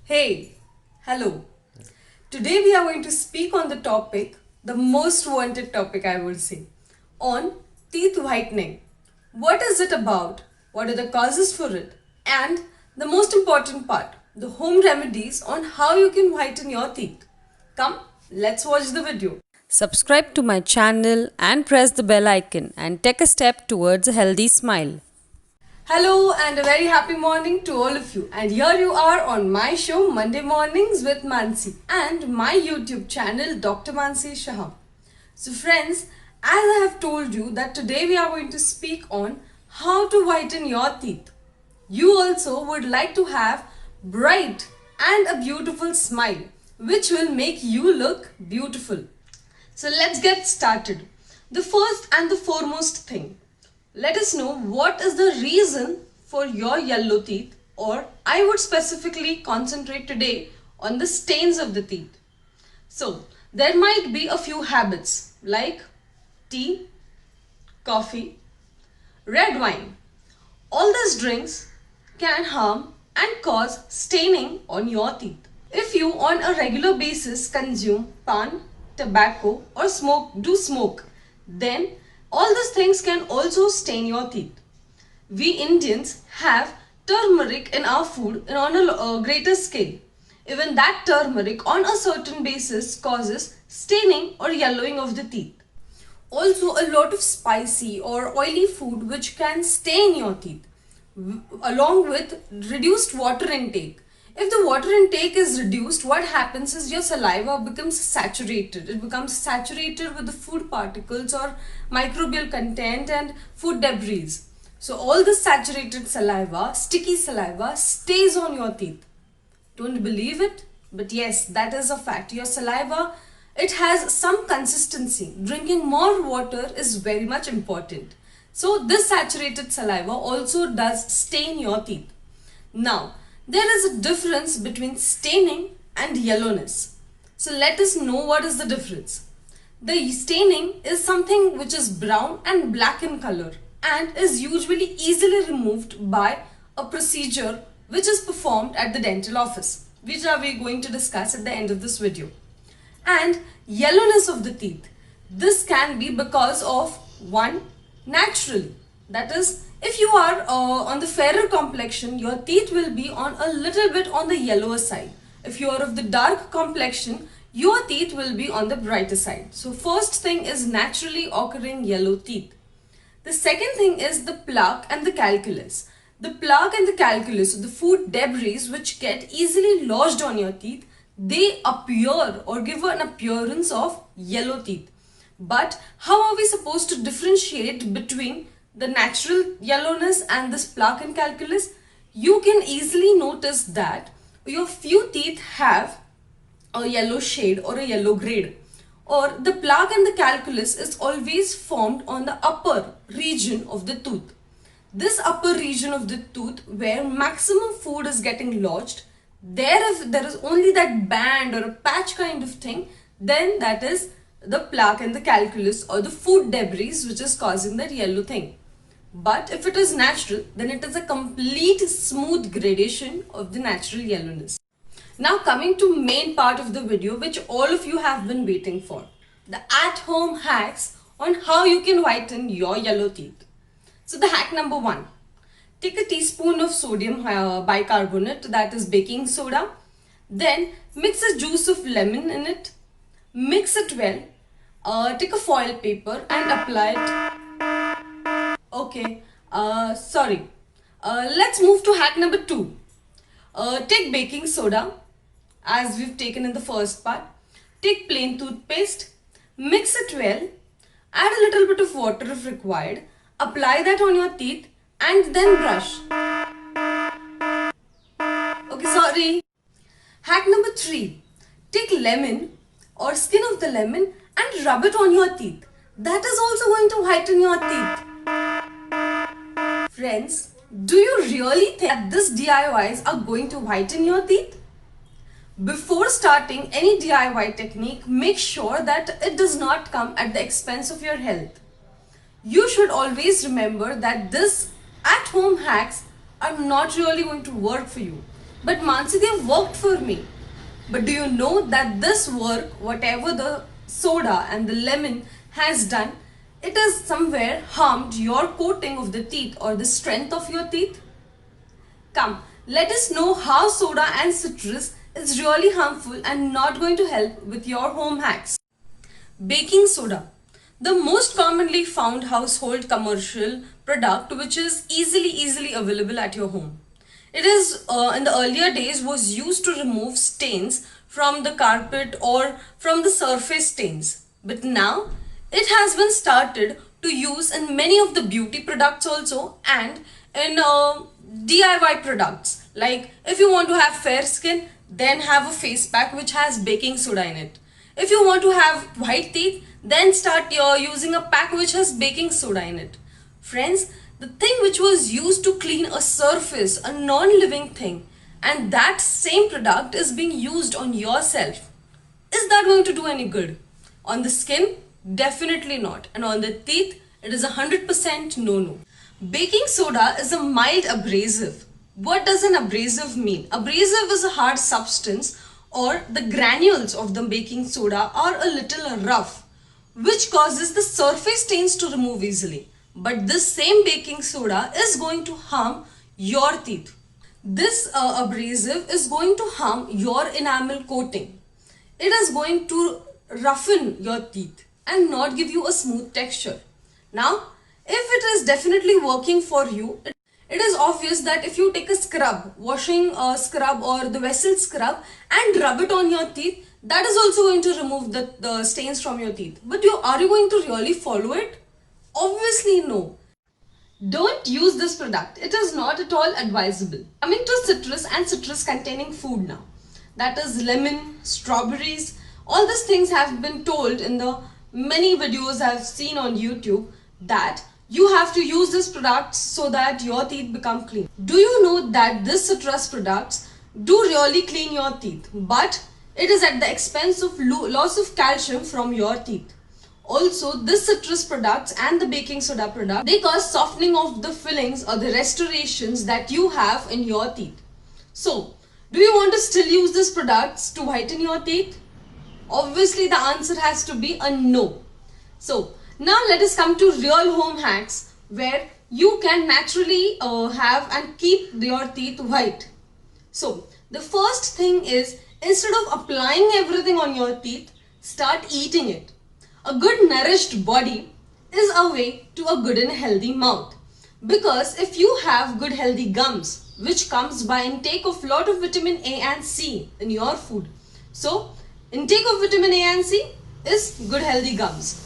Hey, hello. Today we are going to speak on the topic, the most wanted topic I would say, on teeth whitening. What is it about? What are the causes for it? And the most important part, the home remedies on how you can whiten your teeth. Come, let's watch the video. Subscribe to my channel and press the bell icon and take a step towards a healthy smile. Hello and a very happy morning to all of you. And here you are on my show Monday Mornings with Mansi and my YouTube channel Dr. Mansi Shah. So friends, as I have told you that today we are going to speak on how to whiten your teeth. You also would like to have bright and a beautiful smile which will make you look beautiful. So let's get started. The first and the foremost thing, let us know what is the reason for your yellow teeth, or I would specifically concentrate today on the stains of the teeth. So there might be a few habits like tea, coffee, red wine. All these drinks can harm and cause staining on your teeth. If you on a regular basis consume pan, tobacco or smoke, then all these things can also stain your teeth. We Indians have turmeric in our food on a greater scale. Even that turmeric on a certain basis causes staining or yellowing of the teeth. Also a lot of spicy or oily food which can stain your teeth along with reduced water intake. If the water intake is reduced, what happens is your saliva becomes saturated. It becomes saturated with the food particles or microbial content and food debris. So all the saturated saliva, sticky saliva stays on your teeth. Don't believe it? But yes, that is a fact. Your saliva, it has some consistency. Drinking more water is very much important. So this saturated saliva also does stain your teeth. Now, there is a difference between staining and yellowness. So let us know what is the difference. The staining is something which is brown and black in color and is usually easily removed by a procedure which is performed at the dental office, which are we going to discuss at the end of this video. And yellowness of the teeth. This can be because of one, naturally. That is, if you are on the fairer complexion, your teeth will be on a little bit on the yellower side. If you are of the dark complexion, your teeth will be on the brighter side. So first thing is naturally occurring yellow teeth. The second thing is the plaque and the calculus. The plaque and the calculus, the food debris which get easily lodged on your teeth, they appear or give an appearance of yellow teeth. But how are we supposed to differentiate between the natural yellowness and this plaque and calculus? You can easily notice that your few teeth have a yellow shade or a yellow grade, or the plaque and the calculus is always formed on the upper region of the tooth. This upper region of the tooth where maximum food is getting lodged, if there is only that band or a patch kind of thing, then that is the plaque and the calculus or the food debris which is causing that yellow thing. But if it is natural, then it is a complete smooth gradation of the natural yellowness. Now coming to main part of the video which all of you have been waiting for. The at-home hacks on how you can whiten your yellow teeth. So the hack number 1. Take a teaspoon of sodium bicarbonate, that is baking soda. Then mix a juice of lemon in it. Mix it well. Take a foil paper and apply it. Okay, sorry. Let's move to hack number 2. Take baking soda as we've taken in the first part. Take plain toothpaste. Mix it well. Add a little bit of water if required. Apply that on your teeth and then brush. Okay, sorry. Hack number 3. Take lemon or skin of the lemon and rub it on your teeth. That is also going to whiten your teeth. Friends, do you really think that these DIYs are going to whiten your teeth? Before starting any DIY technique, make sure that it does not come at the expense of your health. You should always remember that these at-home hacks are not really going to work for you. But Mansi, they have worked for me. But do you know that this work, whatever the soda and the lemon has done, it has somewhere harmed your coating of the teeth or the strength of your teeth? Come, let us know how soda and citrus is really harmful and not going to help with your home hacks. Baking soda, the most commonly found household commercial product which is easily available at your home. It is in the earlier days was used to remove stains from the carpet or from the surface stains. But now it has been started to use in many of the beauty products also and in DIY products. Like if you want to have fair skin, then have a face pack which has baking soda in it. If you want to have white teeth, then start using a pack which has baking soda in it. Friends, the thing which was used to clean a surface, a non-living thing, and that same product is being used on yourself. Is that going to do any good? On the skin? Definitely not. And on the teeth, it is 100% no-no. Baking soda is a mild abrasive. What does an abrasive mean? Abrasive is a hard substance or the granules of the baking soda are a little rough, which causes the surface stains to remove easily. But this same baking soda is going to harm your teeth. This abrasive is going to harm your enamel coating. It is going to roughen your teeth and not give you a smooth texture. Now, if it is definitely working for you, it is obvious that if you take a scrub, washing scrub or the vessel scrub and rub it on your teeth, that is also going to remove the stains from your teeth. But are you going to really follow it? Obviously no. Don't use this product. It is not at all advisable. Coming to citrus and citrus containing food now. That is lemon, strawberries. All these things have been told in the many videos I have seen on YouTube that you have to use this product so that your teeth become clean. Do you know that this citrus products do really clean your teeth, but it is at the expense of loss of calcium from your teeth. Also, this citrus products and the baking soda product, they cause softening of the fillings or the restorations that you have in your teeth. So, do you want to still use these products to whiten your teeth? Obviously, the answer has to be a no. So, now let us come to real home hacks where you can naturally have and keep your teeth white. So, the first thing is instead of applying everything on your teeth, start eating it. A good nourished body is a way to a good and healthy mouth. Because if you have good healthy gums, which comes by intake of lot of vitamin A and C in your food. So, intake of vitamin A and C is good healthy gums.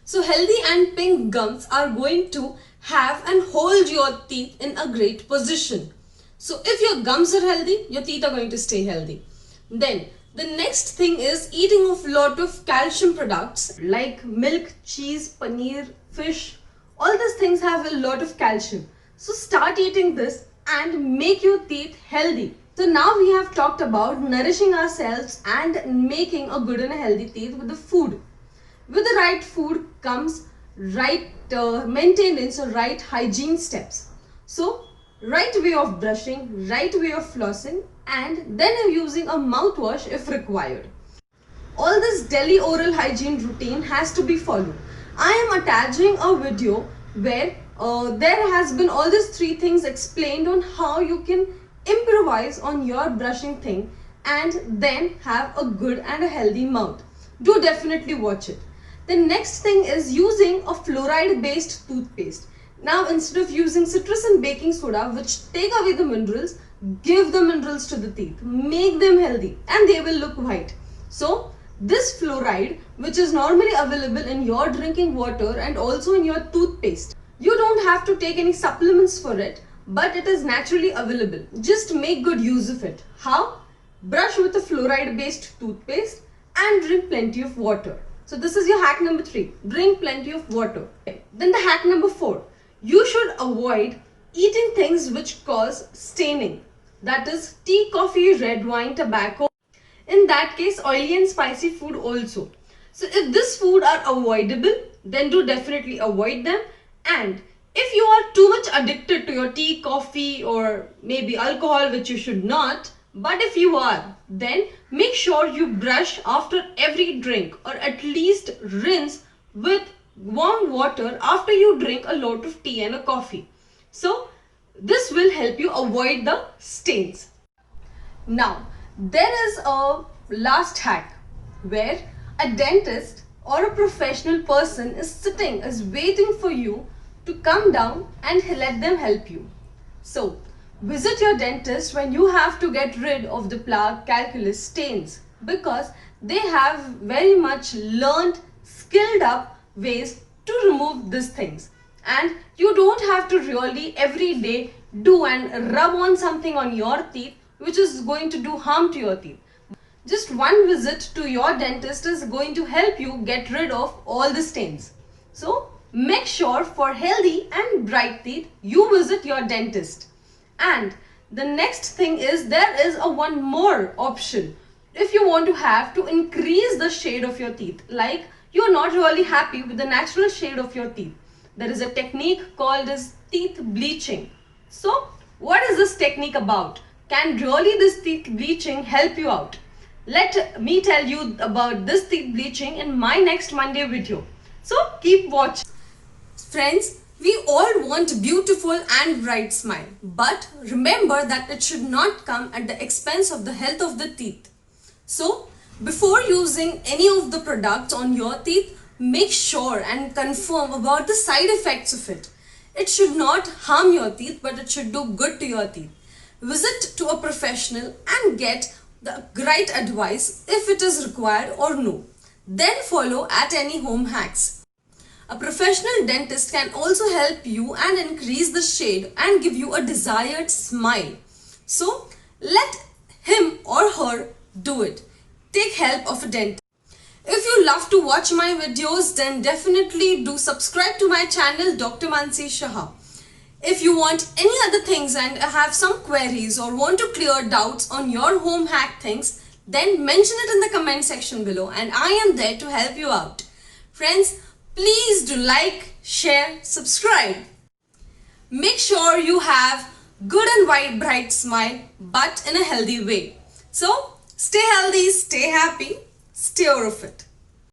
So healthy and pink gums are going to have and hold your teeth in a great position. So if your gums are healthy, your teeth are going to stay healthy. Then the next thing is eating of lot of calcium products like milk, cheese, paneer, fish. All these things have a lot of calcium. So start eating this and make your teeth healthy. So now we have talked about nourishing ourselves and making a good and healthy teeth with the food. With the right food comes right maintenance or right hygiene steps. So, right way of brushing, right way of flossing, and then using a mouthwash if required. All this daily oral hygiene routine has to be followed. I am attaching a video where there has been all these three things explained on how you can improvise on your brushing thing and then have a good and a healthy mouth. Do definitely watch it. The next thing is using a fluoride based toothpaste. Now instead of using citrus and baking soda which take away the minerals, give the minerals to the teeth, make them healthy and they will look white. So this fluoride which is normally available in your drinking water and also in your toothpaste, you don't have to take any supplements for it, but it is naturally available. Just make good use of it. How? Brush with a fluoride based toothpaste and drink plenty of water. So this is your hack number 3. Drink plenty of water. Then the hack number 4. You should avoid eating things which cause staining. That is tea, coffee, red wine, tobacco. In that case, oily and spicy food also. So if this food are avoidable, then do definitely avoid them. And If you are too much addicted to your tea, coffee, or maybe alcohol, which you should not, but if you are, then make sure you brush after every drink or at least rinse with warm water after you drink a lot of tea and a coffee. So this will help you avoid the stains. Now, there is a last hack where a dentist or a professional person is waiting for you to come down and let them help you. So, visit your dentist when you have to get rid of the plaque, calculus, stains, because they have very much learned, skilled up ways to remove these things. And you don't have to really every day do and rub on something on your teeth which is going to do harm to your teeth. Just one visit to your dentist is going to help you get rid of all the stains. So make sure for healthy and bright teeth you visit your dentist. And the next thing is there is a one more option. If you want to increase the shade of your teeth, like you're not really happy with the natural shade of your teeth, there is a technique called as teeth bleaching. So what is this technique about? Can really this teeth bleaching help you out? Let me tell you about this teeth bleaching in my next Monday video. So keep watching. Friends, we all want a beautiful and bright smile. But remember that it should not come at the expense of the health of the teeth. So before using any of the products on your teeth, make sure and confirm about the side effects of it. It should not harm your teeth, but it should do good to your teeth. Visit to a professional and get the right advice if it is required or no. Then follow at any home hacks. A professional dentist can also help you and increase the shade and give you a desired smile. So let him or her do it. Take help of a dentist. If you love to watch my videos, then definitely do subscribe to my channel Dr. Mansi Shah. If you want any other things and have some queries or want to clear doubts on your home hack things, then mention it in the comment section below and I am there to help you out. Friends, please do like, share, subscribe. Make sure you have good and white bright smile but in a healthy way. So stay healthy, stay happy, stay out of it.